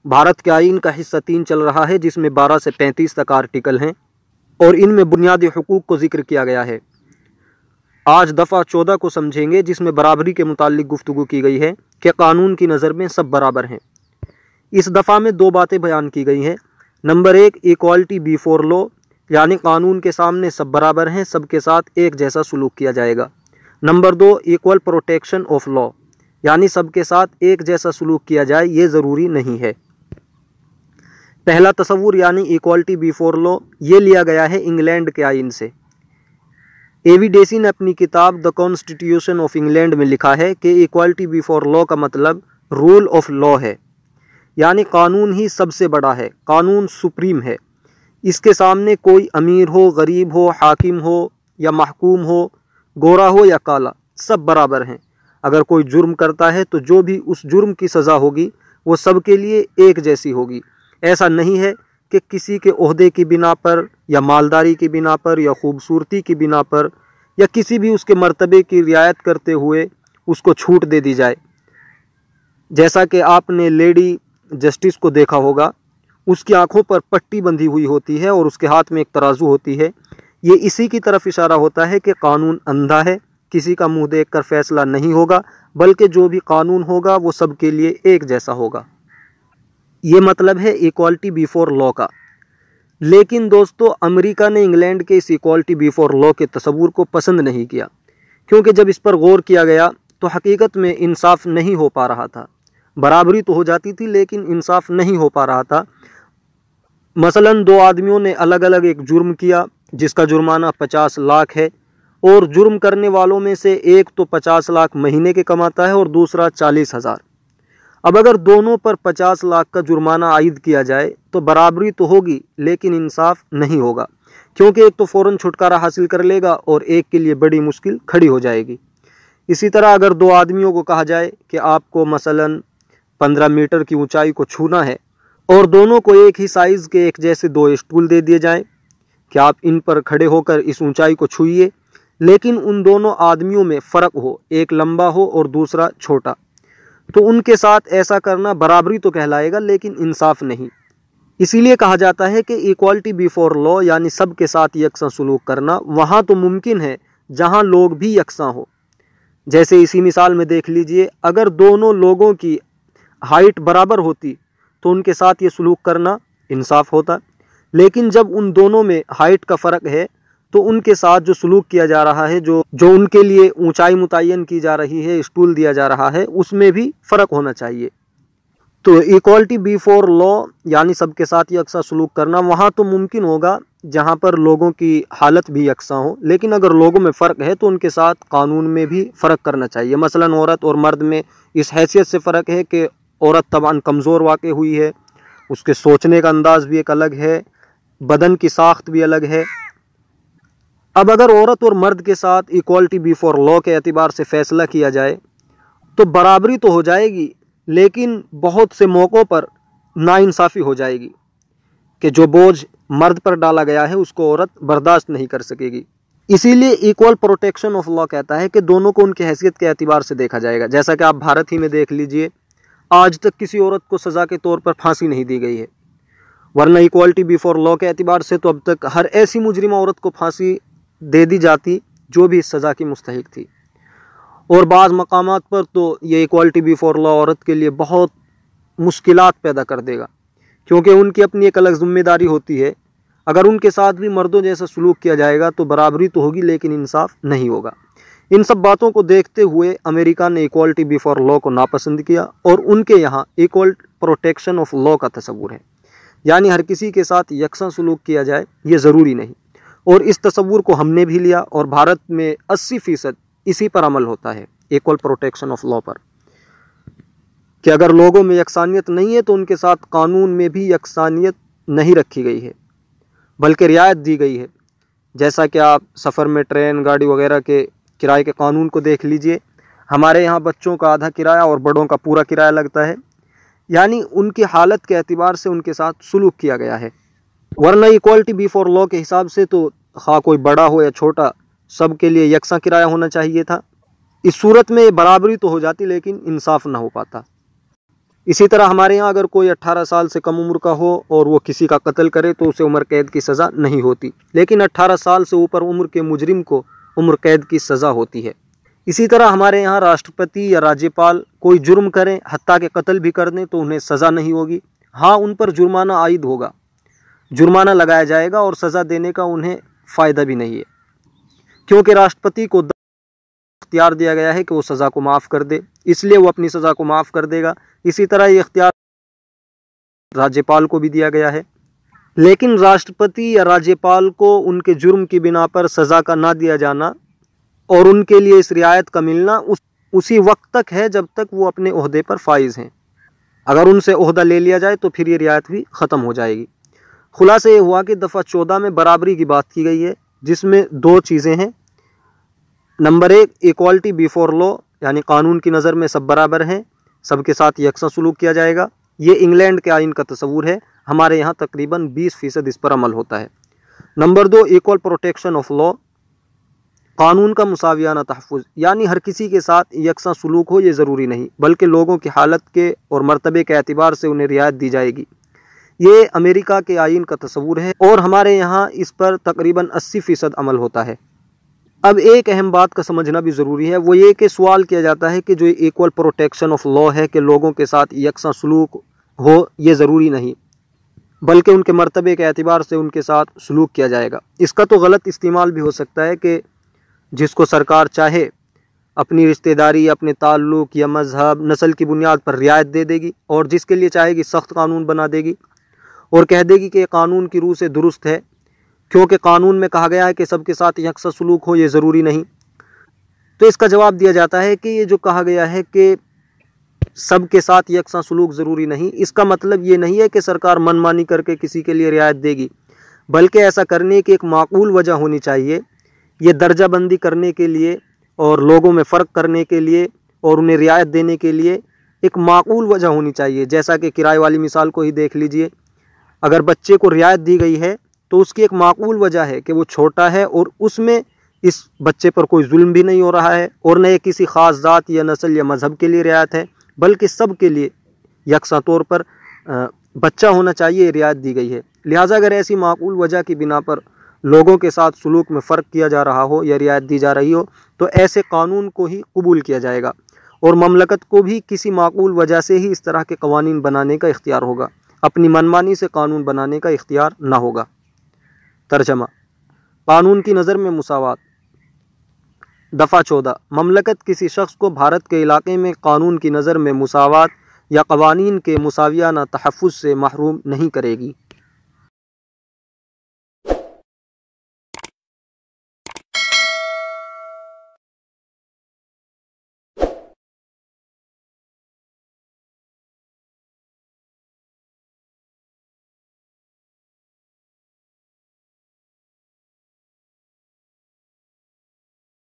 بھارت کے آئین کا حصہ 3 چل رہا ہے جس میں 12 سے 35 تک آرٹیکل ہیں اور ان میں بنیادی حقوق کو ذکر کیا گیا ہے۔ آج دفعہ 14 کو سمجھیں گے جس میں برابری کے متعلق گفتگو کی گئی ہے کہ قانون کی نظر میں سب برابر ہیں۔ اس دفعہ میں 2 باتیں بیان کی گئی ہیں۔ نمبر 1 ایکوالٹی بیفور لا، یعنی قانون کے سامنے سب برابر ہیں، سب کے ساتھ ایک جیسا سلوک کیا جائے گا۔ Number 2 equal protection of law, یعنی سب کے ساتھ ایک جیسا سلوک کیا جائے یہ ضروری نہیں ہے۔ پہلا تصور یعنی ایکوالٹی بیفور لا یہ لیا گیا ہے انگلینڈ کے آئین سے۔ اے وی ڈیسی نے اپنی کتاب دا کانسٹیٹیوشن آف انگلینڈ میں لکھا ہے کہ ایکوالٹی بیفور لا کا مطلب رول آف لا ہے، یعنی قانون ہی سب سے بڑا ہے، قانون سپریم ہے۔ اس کے سامنے کوئی امیر ہو، غریب ہو، حاکم ہو یا محکوم ہو، گورا ہو یا کالا، سب برابر ہیں۔ اگر کوئی جرم کرتا ہے تو جو بھی اس جرم کی سزا ہوگی وہ سب کے لیے ایک جیسی ہوگی۔ ایسا نہیں ہے کہ کسی کے عہدے کی بنا پر یا مالداری کی بنا پر یا خوبصورتی کی بنا پر یا کسی بھی اس کے مرتبے کی رعایت کرتے ہوئے اس کو چھوٹ دے دی جائے۔ جیسا کہ آپ نے لیڈی جسٹس کو دیکھا ہوگا، اس کی آنکھوں پر پٹی بندھی ہوئی ہوتی ہے اور اس کے ہاتھ میں ایک ترازو ہوتی ہے۔ یہ اسی کی طرف اشارہ ہوتا ہے کہ قانون اندھا ہے، کسی کا منہ دیکھ کر فیصلہ نہیں ہوگا، بلکہ جو بھی قانون ہوگا وہ سب کے لیے ایک جیسا ہوگا۔ یہ مطلب ہے ایکوالٹی بیفور لا کا۔ لیکن دوستو، امریکہ نے انگلینڈ کے اس ایکوالٹی بیفور لا کے تصور کو پسند نہیں کیا، کیونکہ جب اس پر غور کیا گیا تو حقیقت میں انصاف نہیں ہو پا رہا تھا۔ برابری تو ہو جاتی تھی لیکن انصاف نہیں ہو پا رہا تھا۔ مثلا 2 آدمیوں نے الگ الگ ایک جرم کیا جس کا جرمانہ 50 لاکھ ہے، اور جرم کرنے والوں میں سے ایک تو 50 لاکھ مہینے کے کماتا ہے اور دوسرا 40,000۔ اب اگر دونوں پر 50 لاکھ کا جرمانہ عائد کیا جائے تو برابری تو ہوگی لیکن انصاف نہیں ہوگا، کیونکہ ایک تو فوراً چھٹکارا حاصل کر لے گا اور ایک کے لیے بڑی مشکل کھڑی ہو جائے گی۔ اسی طرح اگر 2 آدمیوں کو کہا جائے کہ آپ کو مثلا 15 میٹر کی اونچائی کو چھونا ہے اور دونوں کو ایک ہی سائز کے ایک جیسے 2 اسٹول دے دیے جائیں کہ آپ ان پر کھڑے ہو کر اس اونچائی کو چھوئیے، لیکن ان دونوں آدمیوں میں فرق ہو، ایک لمبا ہو اور دوسرا چھوٹا، تو ان کے ساتھ ایسا کرنا برابری تو کہلائے گا لیکن انصاف نہیں۔ اسی لیے کہا جاتا ہے کہ ایکوالٹی بیفور لا یعنی سب کے ساتھ یکساں سلوک کرنا وہاں تو ممکن ہے جہاں لوگ بھی یکساں ہو۔ جیسے اسی مثال میں دیکھ لیجئے، اگر دونوں لوگوں کی ہائٹ برابر ہوتی تو ان کے ساتھ یہ سلوک کرنا انصاف ہوتا، لیکن جب ان دونوں میں ہائٹ کا فرق ہے تو ان کے ساتھ جو سلوک کیا جا رہا ہے، جو ان کے لیے اونچائی متعین کی جا رہی ہے، اسٹول دیا جا رہا ہے، اس میں بھی فرق ہونا چاہیے۔ تو ایکوالٹی بیفور لا یعنی سب کے ساتھ یکساں سلوک کرنا وہاں تو ممکن ہوگا جہاں پر لوگوں کی حالت بھی یکساں ہو، لیکن اگر لوگوں میں فرق ہے تو ان کے ساتھ قانون میں بھی فرق کرنا چاہیے۔ مثلا عورت اور مرد میں اس حیثیت سے فرق ہے کہ عورت طبعاً کمزور واقع ہوئی ہے، اس کے سوچنے کا انداز بھی ایک الگ ہے، بدن کی ساخت بھی الگ ہے۔ اب اگر عورت اور مرد کے ساتھ ایکوالٹی بیفور لا کے اعتبار سے فیصلہ کیا جائے تو برابری تو ہو جائے گی، لیکن بہت سے موقعوں پر ناانصافی ہو جائے گی کہ جو بوجھ مرد پر ڈالا گیا ہے اس کو عورت برداشت نہیں کر سکے گی۔ اسی لیے ایکول پروٹیکشن آف لا کہتا ہے کہ دونوں کو ان کی حیثیت کے اعتبار سے دیکھا جائے گا۔ جیسا کہ آپ بھارت ہی میں دیکھ لیجئے، آج تک کسی عورت کو سزا کے طور پر پھانسی نہیں دی گئی ہے، ورنہ ایکوالٹی بیفور لا کے اعتبار سے تو اب تک ہر ایسی مجرمہ عورت کو پھانسی دے دی جاتی جو بھی اس سزا کی مستحق تھی۔ اور بعض مقامات پر تو یہ ایکوالٹی بیفور لا عورت کے لیے بہت مشکلات پیدا کر دے گا، کیونکہ ان کی اپنی ایک الگ ذمہ داری ہوتی ہے۔ اگر ان کے ساتھ بھی مردوں جیسا سلوک کیا جائے گا تو برابری تو ہوگی لیکن انصاف نہیں ہوگا۔ ان سب باتوں کو دیکھتے ہوئے امریکہ نے ایکوالٹی بیفور لا کو ناپسند کیا اور ان کے یہاں ایکول پروٹیکشن آف لا کا تصور ہے، یعنی ہر کسی کے ساتھ یکساں سلوک کیا جائے یہ ضروری نہیں۔ اور اس تصور کو ہم نے بھی لیا اور بھارت میں 80% اسی پر عمل ہوتا ہے، ایکول پروٹیکشن آف لا پر، کہ اگر لوگوں میں یکسانیت نہیں ہے تو ان کے ساتھ قانون میں بھی یکسانیت نہیں رکھی گئی ہے بلکہ رعایت دی گئی ہے۔ جیسا کہ آپ سفر میں ٹرین، گاڑی وغیرہ کے کرائے کے قانون کو دیکھ لیجئے، ہمارے یہاں بچوں کا آدھا کرایہ اور بڑوں کا پورا کرایہ لگتا ہے، یعنی ان کی حالت کے اعتبار سے ان کے ساتھ سلوک کیا گیا ہے۔ ورنہ ایکوالٹی بیفور لا کے حساب سے تو خواہ کوئی بڑا ہو یا چھوٹا سب کے لیے یکساں کرایہ ہونا چاہیے تھا۔ اس صورت میں برابری تو ہو جاتی لیکن انصاف نہ ہو پاتا۔ اسی طرح ہمارے یہاں اگر کوئی 18 سال سے کم عمر کا ہو اور وہ کسی کا قتل کرے تو اسے عمر قید کی سزا نہیں ہوتی، لیکن 18 سال سے اوپر عمر کے مجرم کو عمر قید کی سزا ہوتی ہے۔ اسی طرح ہمارے یہاں راشٹرپتی یا راجیپال کوئی جرم کریں، حتیٰ کہ قتل بھی کر دیں، تو انہیں سزا نہیں ہوگی، ہاں ان پر جرمانہ عائد ہوگا، جرمانہ لگایا جائے گا، اور سزا دینے کا انہیں فائدہ بھی نہیں ہے، کیونکہ راشٹرپتی کو اختیار دیا گیا ہے کہ وہ سزا کو معاف کر دے، اس لیے وہ اپنی سزا کو معاف کر دے گا۔ اسی طرح یہ اختیار راجیپال کو بھی دیا گیا ہے، لیکن راشٹرپتی یا راجیپال کو ان کے جرم کی بنا پر سزا کا نہ دیا جانا اور ان کے لیے اس رعایت کا ملنا اسی وقت تک ہے جب تک وہ اپنے عہدے پر فائز ہیں۔ اگر ان سے عہدہ لے لیا جائے تو پھر یہ رعایت بھی ختم ہو جائے گی۔ خلاصہ یہ ہوا کہ دفعہ 14 میں برابری کی بات کی گئی ہے، جس میں دو چیزیں ہیں۔ نمبر 1، ایکوالٹی بیفور لا، یعنی قانون کی نظر میں سب برابر ہیں، سب کے ساتھ یکساں سلوک کیا جائے گا۔ یہ انگلینڈ کے آئین کا تصور ہے، ہمارے یہاں تقریباً 20% اس پر عمل ہوتا ہے۔ نمبر 2، ایکول پروٹیکشن آف لا، قانون کا مساویانہ تحفظ، یعنی ہر کسی کے ساتھ یکساں سلوک ہو یہ ضروری نہیں، بلکہ لوگوں کی حالت کے اور مرتبے کے اعتبار سے انہیں رعایت دی جائے گی۔ یہ امریکہ کے آئین کا تصور ہے اور ہمارے یہاں اس پر تقریباً 80% عمل ہوتا ہے۔ اب ایک اہم بات کا سمجھنا بھی ضروری ہے، وہ یہ کہ سوال کیا جاتا ہے کہ جو ایکول پروٹیکشن آف لا ہے کہ لوگوں کے ساتھ یکساں سلوک ہو یہ ضروری نہیں، بلکہ ان کے مرتبے کے اعتبار سے ان کے ساتھ سلوک کیا جائے گا۔ اس کا تو غلط استعمال بھی ہو سکتا ہے کہ جس کو سرکار چاہے اپنی رشتہ داری، اپنے تعلق یا مذہب، نسل کی بنیاد پر رعایت دے دے گی، اور جس کے لیے چاہے گی سخت قانون بنا دے گی اور کہہ دے گی کہ یہ قانون کی روح سے درست ہے، کیونکہ قانون میں کہا گیا ہے کہ سب کے ساتھ یکساں سلوک ہو یہ ضروری نہیں۔ تو اس کا جواب دیا جاتا ہے کہ یہ جو کہا گیا ہے کہ سب کے ساتھ یکساں سلوک ضروری نہیں، اس کا مطلب یہ نہیں ہے کہ سرکار من مانی کر کے کسی کے لیے رعایت دے گی، بلکہ ایسا کرنے کی ایک معقول وجہ ہونی چاہیے۔ یہ درجہ بندی کرنے کے لیے اور لوگوں میں فرق کرنے کے لیے اور انہیں رعایت دینے کے لیے ایک معقول وجہ ہونی چاہیے، جیسا کہ کرائے والی مثال کو ہی دیکھ لیجئے۔ اگر بچے کو رعایت دی گئی ہے تو اس کی ایک معقول وجہ ہے کہ وہ چھوٹا ہے اور اس میں اس بچے پر کوئی ظلم بھی نہیں ہو رہا ہے، اور نہ یہ کسی خاص ذات یا نسل یا مذہب کے لیے رعایت ہے، بلکہ سب کے لیے یکساں طور پر بچہ ہونا چاہیے، رعایت دی گئی ہے۔ لہٰذا اگر ایسی معقول وجہ کی بنا پر لوگوں کے ساتھ سلوک میں فرق کیا جا رہا ہو یا رعایت دی جا رہی ہو تو ایسے قانون کو ہی قبول کیا جائے گا، اور مملکت کو بھی کسی معقول وجہ سے ہی اس طرح کے قوانین بنانے کا اختیار ہوگا، اپنی منمانی سے قانون بنانے کا اختیار نہ ہوگا۔ ترجمہ: قانون کی نظر میں مساوات۔ دفعہ 14، مملکت کسی شخص کو بھارت کے علاقے میں قانون کی نظر میں مساوات یا قوانین کے مساویانہ تحفظ سے محروم نہیں کرے گی۔